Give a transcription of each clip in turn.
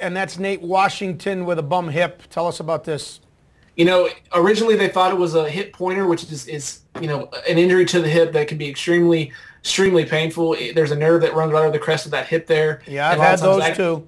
and that's Nate Washington with a bum hip. Tell us about this. Originally they thought it was a hip pointer, which is an injury to the hip that can be extremely, extremely painful. There's a nerve that runs right over the crest of that hip there. Yeah, I've had those too.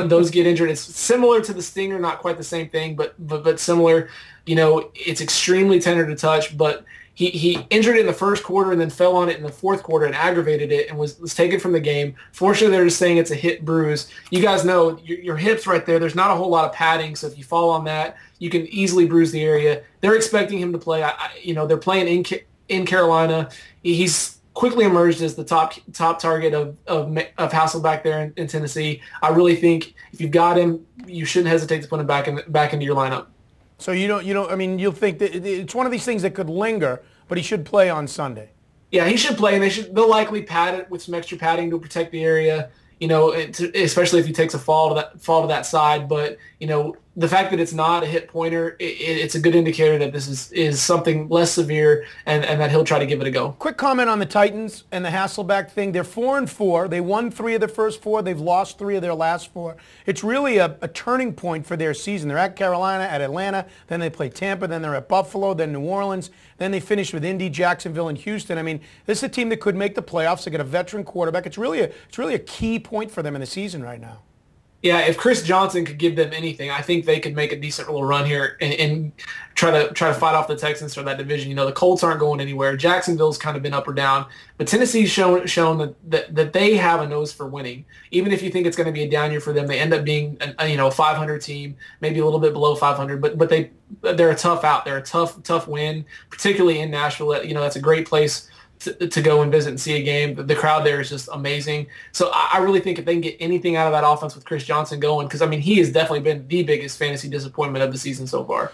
Those get injured. It's similar to the stinger, not quite the same thing, but similar. It's extremely tender to touch, but he injured it in the first quarter and then fell on it in the fourth quarter and aggravated it and was taken from the game. Fortunately, they're just saying it's a hip bruise. You guys know your hips right there. There's not a whole lot of padding, so if you fall on that, you can easily bruise the area. They're expecting him to play. They're playing in Carolina. He's quickly emerged as the top target of Hasselbeck there in Tennessee. I really think if you've got him, you shouldn't hesitate to put him back into your lineup. So you'll think that it's one of these things that could linger, but he should play on Sunday. Yeah, he should play, and they'll likely pad it with some extra padding to protect the area. Especially if he takes a fall to that side. But the fact that it's not a hip pointer, it's a good indicator that this is something less severe, and that he'll try to give it a go. Quick comment on the Titans and the Hasselbeck thing. They're 4-4. They won 3 of their first 4. They've lost 3 of their last 4. It's really a turning point for their season. They're at Carolina, at Atlanta, then they play Tampa, then they're at Buffalo, then New Orleans, then they finish with Indy, Jacksonville, and Houston. I mean, this is a team that could make the playoffs. They got a veteran quarterback. It's really a key point for them in the season right now. Yeah, if Chris Johnson could give them anything, I think they could make a decent little run here and try to fight off the Texans for that division. The Colts aren't going anywhere. Jacksonville's kind of been up or down, but Tennessee's shown that they have a nose for winning. Even if you think it's going to be a down year for them, they end up being a 500 team, maybe a little bit below 500. But they're a tough out. They're a tough win, particularly in Nashville. That's a great place to go and visit and see a game. The crowd there is just amazing. So I really think if they can get anything out of that offense with Chris Johnson going, because, he has definitely been the biggest fantasy disappointment of the season so far.